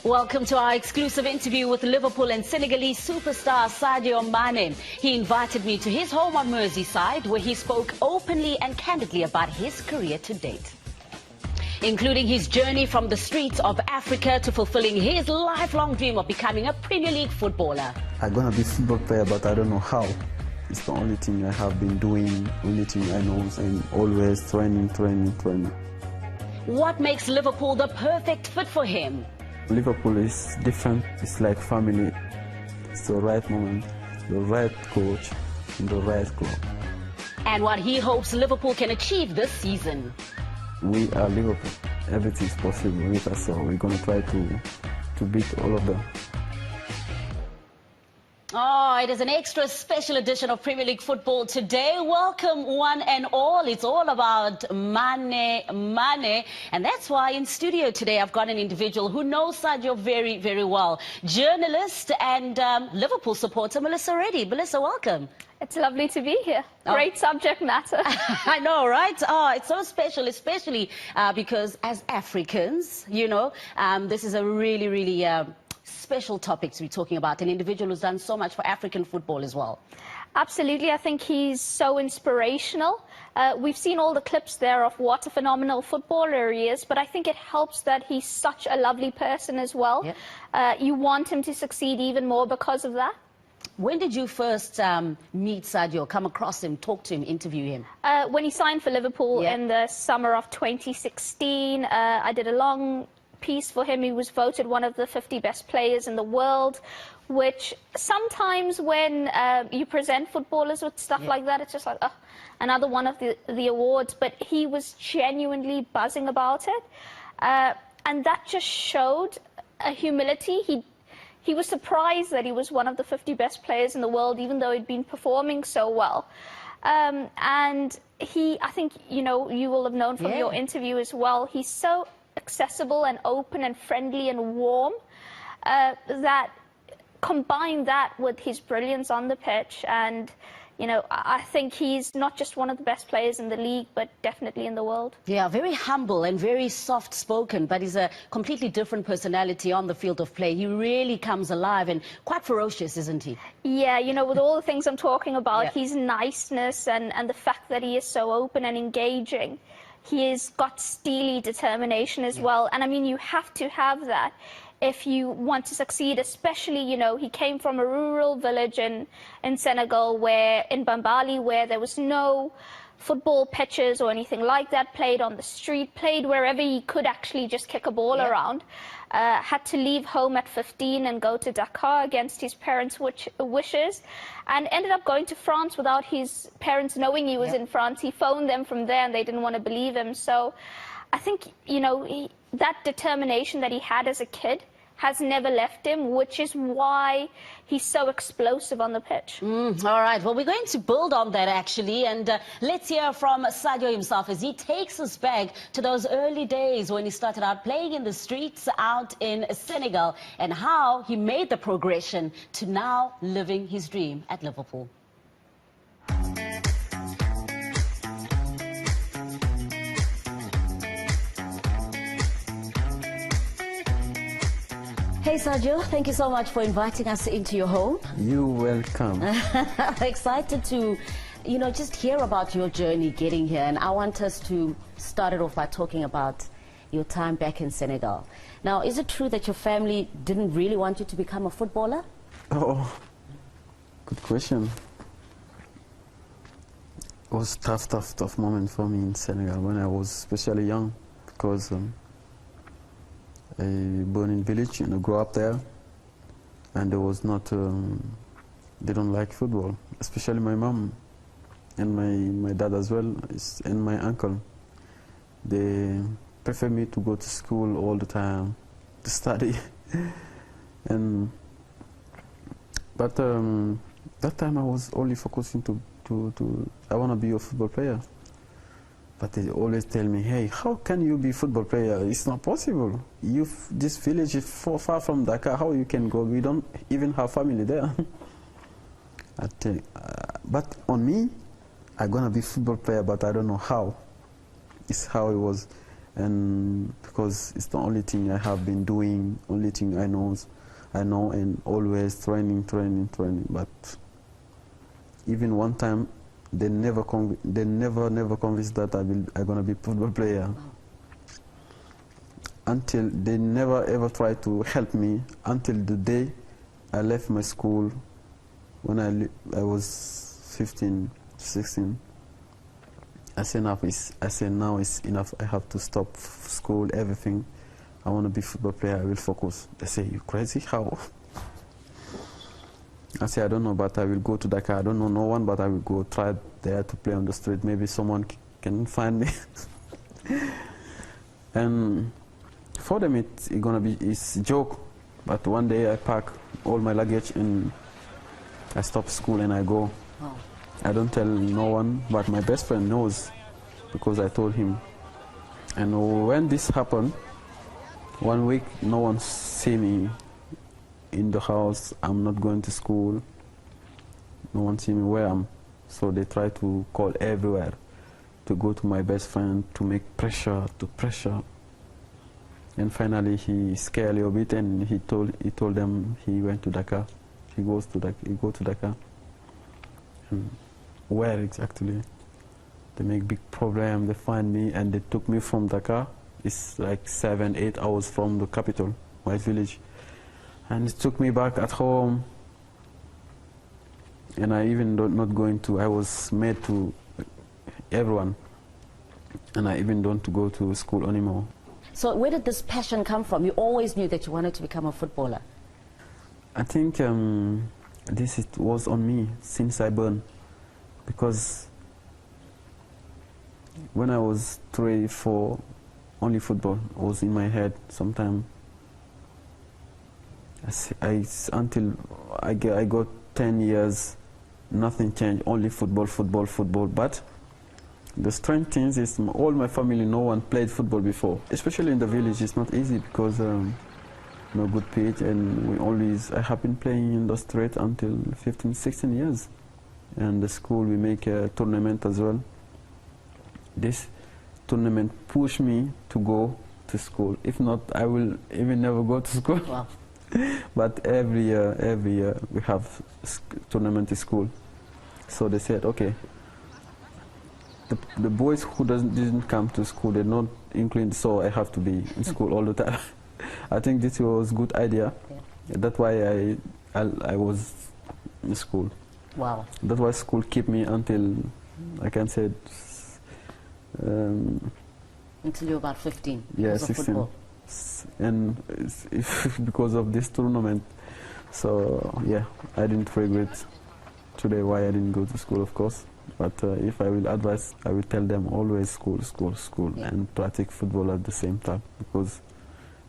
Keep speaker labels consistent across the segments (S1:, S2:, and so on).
S1: Welcome to our exclusive interview with Liverpool and Senegalese superstar Sadio Mané. He invited me to his home on Merseyside, where he spoke openly and candidly about his career to date, including his journey from the streets of Africa to fulfilling his lifelong dream of becoming a Premier League footballer.
S2: I'm gonna be a football player, but I don't know how. It's the only thing I have been doing, only thing I know, and always training.
S1: What makes Liverpool the perfect fit for him?
S2: Liverpool is different. It's like family. It's the right moment, the right coach, and the right club.
S1: And what he hopes Liverpool can achieve this season.
S2: We are Liverpool. Everything is possible with us, so we're going to try to beat all of them.
S1: Oh, it is an extra special edition of Premier League football today. Welcome one and all. It's all about Mané. And that's why in studio today I've got an individual who knows Sadio very, very well. Journalist and Liverpool supporter, Melissa Reddy. Melissa, welcome.
S3: It's lovely to be here. Great subject matter.
S1: I know, right? Oh, it's so special, especially because as Africans, you know, this is a really special topic to be talking about. An individual who's done so much for African football as well.
S3: Absolutely. I think he's so inspirational. We've seen all the clips there of what a phenomenal footballer he is, but I think it helps that he's such a lovely person as well. Yep. You want him to succeed even more because of that.
S1: When did you first meet Sadio, come across him, talk to him, interview him?
S3: When he signed for Liverpool in the summer of 2016, I did a long piece for him. He was voted one of the 50 best players in the world, which sometimes when you present footballers with stuff like that, it's just like, oh, another one of the awards. But he was genuinely buzzing about it. And that just showed a humility. He was surprised that he was one of the 50 best players in the world, even though he'd been performing so well. And I think, you know, you will have known from your interview as well, he's so accessible and open and friendly and warm, that combine that with his brilliance on the pitch, and you know, I think he's not just one of the best players in the league, but definitely in the world. Yeah,
S1: very humble and very soft-spoken, but he's a completely different personality on the field of play. He really comes alive and quite ferocious, isn't he?
S3: Yeah, you know, with all the things I'm talking about, his niceness and the fact that he is so open and engaging. He's got steely determination as well. And I mean, you have to have that if you want to succeed, especially, you know, he came from a rural village in Senegal, in Bambali, where there was no football pitches or anything like that, played on the street, played wherever he could actually just kick a ball around. Had to leave home at 15 and go to Dakar against his parents' wishes, and ended up going to France without his parents knowing he was in France. He phoned them from there and they didn't want to believe him. So I think, you know, that determination that he had as a kid has never left him, which is why he's so explosive on the pitch.
S1: All right, well, we're going to build on that, actually, and let's hear from Sadio himself as he takes us back to those early days when he started out playing in the streets out in Senegal, and how he made the progression to now living his dream at Liverpool. Hey Sadio, thank you so much for inviting us into your home.
S2: You're welcome.
S1: Excited to, you know, just hear about your journey getting here. And I want us to start it off by talking about your time back in Senegal. Now, is it true that your family didn't really want you to become a footballer?
S2: Oh, good question. It was a tough moment for me in Senegal when I was especially young, because I born in village, you know, grew up there, and there was not, they don't like football, especially my mom and my dad as well, and my uncle. They prefer me to go to school all the time, to study. But that time I was only focusing I want to be a football player. But they always tell me, hey, how can you be a football player? It's not possible. This village is far from Dakar. How you can go? We don't even have family there. I tell you, but on me, I'm going to be a football player, but I don't know how. It's how it was. and because it's the only thing I have been doing, only thing I know, and always training. But even one time, they never convinced that I'm gonna be a football player.
S1: Wow.
S2: Until they never ever tried to help me until the day I left my school when I was 15, 16. I said now it's enough. I have to stop school, everything. I want to be a football player. I will focus. They say, you crazy? How? I say, I don't know, but I will go to Dakar. I don't know no one, but I will go try there to play on the street. Maybe someone can find me. And for them, it's a joke. But one day I pack all my luggage and I stop school and I go.
S1: Wow.
S2: I don't tell no one, but my best friend knows because I told him. And when this happened, 1 week, no one see me in the house. I'm not going to school. No one see me where I'm. So they try to call everywhere to go to my best friend to make pressure. And finally, he scared a little bit, and he told them he went to Dakar. He go to Dakar. And where exactly? They make big problem. They find me, and they took me from Dakar. It's like 7-8 hours from the capital, my village, and they took me back at home. And I even not going to. I was made to everyone, and I even don't go to school anymore.
S1: So where did this passion come from? You always knew that you wanted to become a footballer.
S2: I think this was on me since I born, because when I was 3, 4, only football was in my head. Sometimes until I got 10 years, nothing changed. Only football. But the strange thing is, all my family, no one played football before. Especially in the village, it's not easy because no good pitch, and I have been playing in the street until 15, 16 years. And the school, we make a tournament as well. This tournament pushed me to go to school. If not, I will even never go to school.
S1: Wow.
S2: But every year we have tournament in school. So they said, okay, the boys who didn't come to school, they're not inclined, so I have to be in school all the time. I think this was a good idea.
S1: Yeah.
S2: That's why I was in school.
S1: Wow.
S2: That's why school kept me until, I can say,
S1: until you were about 15.
S2: Yeah,
S1: because of
S2: 16.
S1: football.
S2: And because of this tournament. So yeah, I didn't regret today why I didn't go to school, of course. But if I will advise, I will tell them always school,
S1: Yeah.
S2: and practice football at the same time, because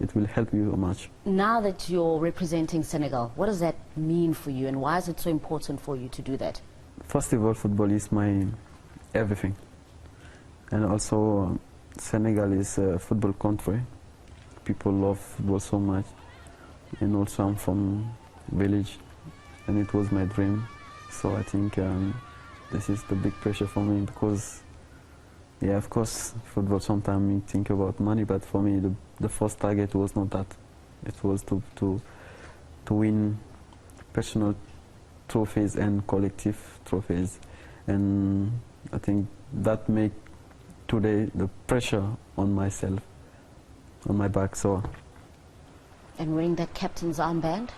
S2: it will help you much.
S1: Now that you're representing Senegal, what does that mean for you, and why is it so important for you to do that?
S2: First of all, football is my everything. And also, Senegal is a football country. People love football so much. And also, I'm from village, and it was my dream. So I think this is the big pressure for me, because, yeah, of course, football sometimes you think about money, but for me, the first target was not that. It was to win personal trophies and collective trophies. And I think that make today the pressure on myself, on my back. So.
S1: And wearing that captain's armband?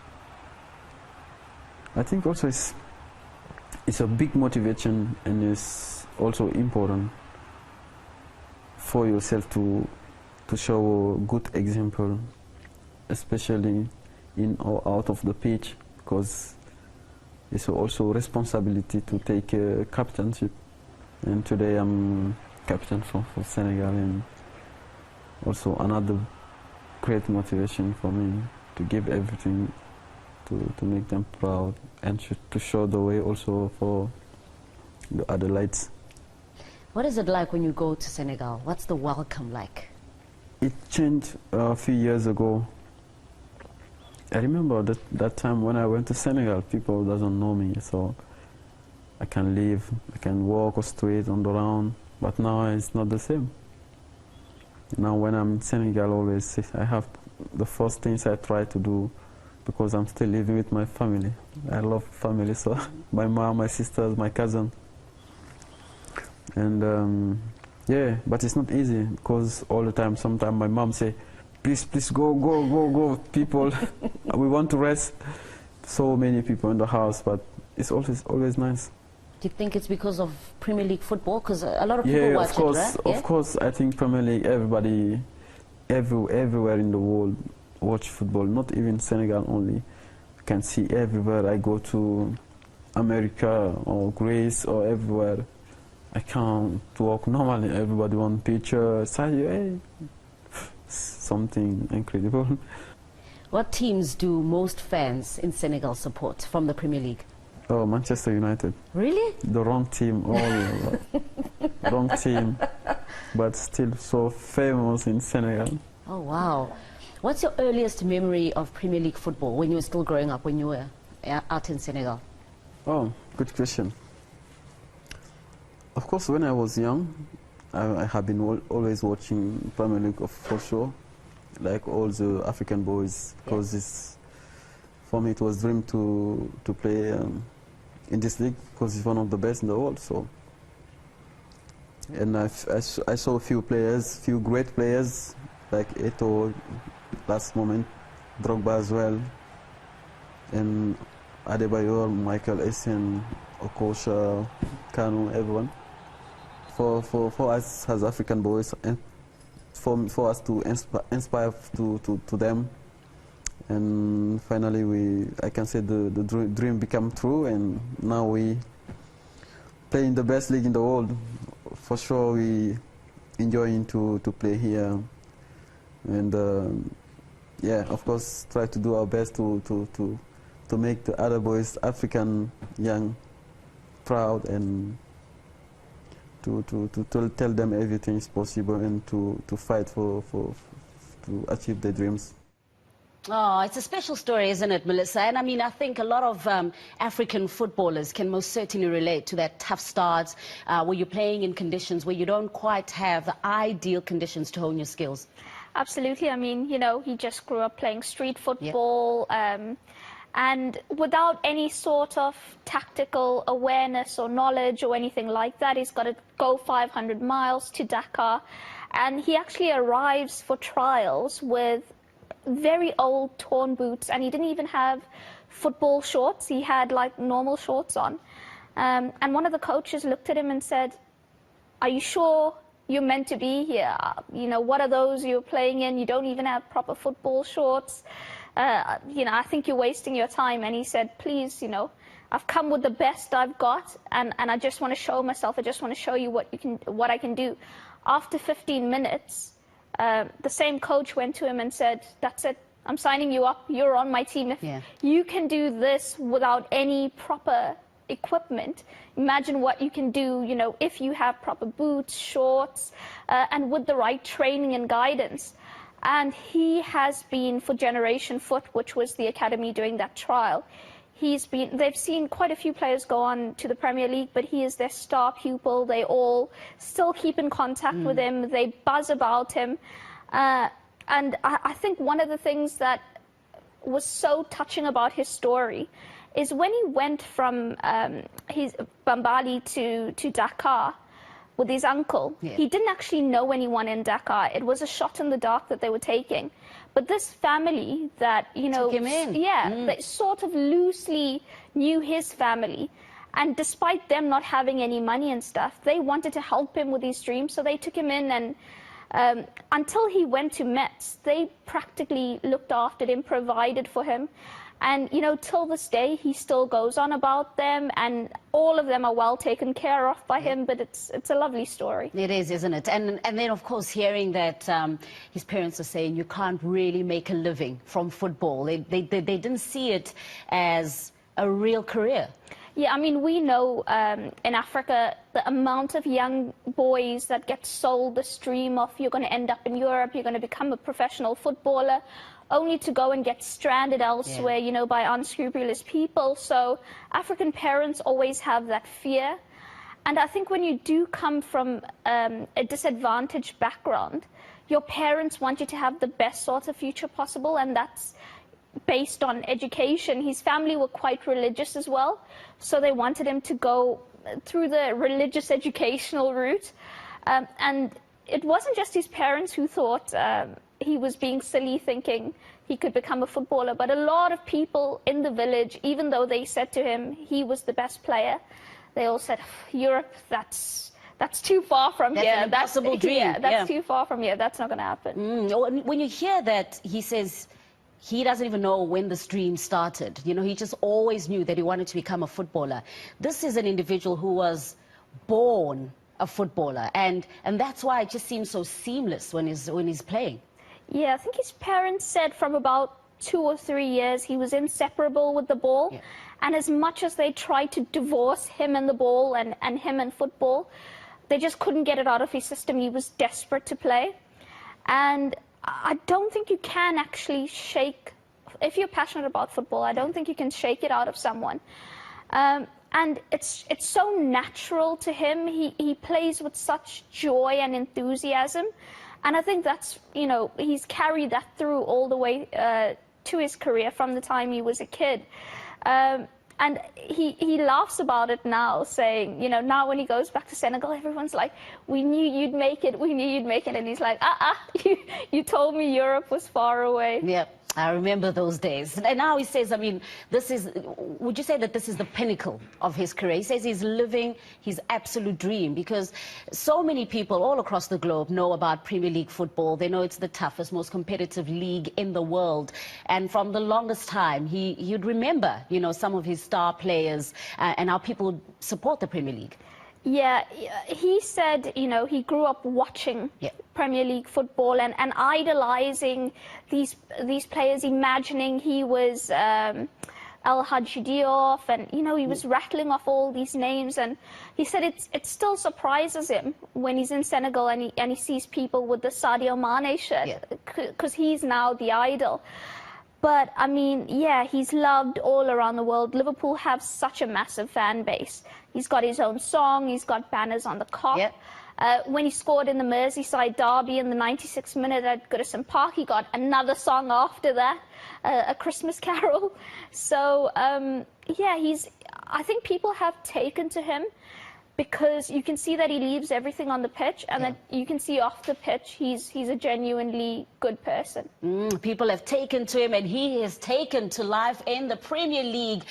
S2: I think also it's a big motivation, and it's also important for yourself to show a good example, especially in or out of the pitch, because it's also a responsibility to take a captainship. And today I'm captain for Senegal, and also another great motivation for me to give everything to make them proud, and to show the way also for the other lights.
S1: What is it like when you go to Senegal? What's the welcome like?
S2: It changed a few years ago. I remember that time when I went to Senegal, people doesn't know me, so I can live, I can walk on street, on the round, but now it's not the same. Now when I'm in Senegal, always I have the first things I try to do, because I'm still living with my family. I love family, so my mom, my sisters, my cousin. And yeah, but it's not easy, because all the time, sometimes my mom say, please, please go, people, we want to rest. So many people in the house, but it's always nice.
S1: Do you think it's because of Premier League football? Because a lot of people watch it, right?
S2: Of course, I think Premier League, everybody, everywhere in the world watch football, not even Senegal only. You can see everywhere. I go to America or Greece or everywhere. I can't walk normally. Everybody want picture. Sadio, hey. Something incredible.
S1: What teams do most fans in Senegal support from the Premier League?
S2: Oh, Manchester United.
S1: Really?
S2: The wrong team, wrong team, but still so famous in Senegal.
S1: Oh, wow. What's your earliest memory of Premier League football when you were still growing up, when you were out in Senegal?
S2: Oh, good question. Of course, when I was young, I have been always watching Premier League for sure, like all the African boys, because for me it was a dream to play in this league, because it's one of the best in the world. So, and I saw a few players, few great players like Eto'o, last moment, Drogba as well, and Adebayor, Michael Essien, Okocha, Kanu, everyone. For us as African boys, and for us to inspire to them, and finally I can say the dream became true, and now we play in the best league in the world. For sure, we enjoying to play here, and yeah, of course, try to do our best to make the other boys, African young, proud, and to tell them everything is possible, and to fight to achieve their dreams.
S1: Oh, it's a special story, isn't it, Melissa? And I mean, I think a lot of African footballers can most certainly relate to that tough start where you're playing in conditions where you don't quite have the ideal conditions to hone your skills.
S3: Absolutely. I mean, you know, he just grew up playing street football. Yep. And without any sort of tactical awareness or knowledge or anything like that, he's got to go 500 miles to Dakar. And he actually arrives for trials with very old torn boots, and he didn't even have football shorts. He had like normal shorts on. And one of the coaches looked at him and said, "Are you sure you're meant to be here? You know, what are those you're playing in? You don't even have proper football shorts. You know, I think you're wasting your time." And he said, "Please, you know, I've come with the best I've got, and I just want to show myself. I just want to show you what I can do." After 15 minutes, the same coach went to him and said, "That's it. I'm signing you up. You're on my team. If you can do this without any proper equipment, imagine what you can do, you know, if you have proper boots, shorts, and with the right training and guidance." And he has been, for Generation Foot, which was the academy doing that trial, they've seen quite a few players go on to the Premier League, but he is their star pupil. They all still keep in contact with him. They buzz about him. And I think one of the things that was so touching about his story is when he went from Bambali to Dakar with his uncle, he didn't actually know anyone in Dakar. It was a shot in the dark that they were taking. But this family that, you know,
S1: took him in.
S3: They sort of loosely knew his family. And despite them not having any money and stuff, they wanted to help him with his dreams. So they took him in, and until he went to Metz, they practically looked after him, provided for him. And, you know, till this day, he still goes on about them, and all of them are well taken care of by him, but it's a lovely story.
S1: It is, isn't it? And then, of course, hearing that his parents are saying you can't really make a living from football. They didn't see it as a real career.
S3: Yeah, I mean, we know in Africa the amount of young boys that get sold this dream of you're going to end up in Europe, you're going to become a professional footballer, only to go and get stranded elsewhere, you know, by unscrupulous people. So African parents always have that fear. And I think when you do come from a disadvantaged background, your parents want you to have the best sort of future possible, and that's based on education. His family were quite religious as well, so they wanted him to go through the religious educational route. And it wasn't just his parents who thought he was being silly thinking he could become a footballer, but a lot of people in the village, even though they said to him he was the best player, they all said, Europe, that's too far from here.
S1: That's an impossible dream.
S3: Yeah, that's too far from here. That's not going to happen.
S1: When you hear that, he says he doesn't even know when this dream started. You know, he just always knew that he wanted to become a footballer. This is an individual who was born a footballer, and that's why it just seems so seamless when he's playing.
S3: Yeah, I think his parents said from about 2 or 3 years he was inseparable with the ball. Yeah. And as much as they tried to divorce him and the ball and him and football, they just couldn't get it out of his system. He was desperate to play. And I don't think you can actually shake, if you're passionate about football, I don't think you can shake it out of someone. And it's so natural to him. He plays with such joy and enthusiasm. And I think that's, you know, he's carried that through all the way to his career from the time he was a kid. And he laughs about it now, saying, you know, now when he goes back to Senegal, everyone's like, we knew you'd make it, we knew you'd make it. And he's like, you told me Europe was far away.
S1: Yeah, I remember those days. And now he says, I mean, would you say that this is the pinnacle of his career? He says he's living his absolute dream, because so many people all across the globe know about Premier League football. They know it's the toughest, most competitive league in the world. And from the longest time, he'd remember, you know, some of his star players and how people support the Premier League.
S3: Yeah, he said, you know, he grew up watching Premier League football and idolizing these players, imagining he was El Hadji Diouf, and, you know, he was rattling off all these names. And he said it still surprises him when he's in Senegal and he sees people with the Sadio Mané shirt, because he's now the idol. But, I mean, yeah, he's loved all around the world. Liverpool have such a massive fan base. He's got his own song. He's got banners on the Kop.
S1: Yep.
S3: When he scored in the Merseyside derby in the 96th minute at Goodison Park, he got another song after that, A Christmas Carol. So, yeah, I think people have taken to him, because you can see that he leaves everything on the pitch, and that you can see off the pitch he's a genuinely good person.
S1: People have taken to him, and he has taken to life in the Premier League.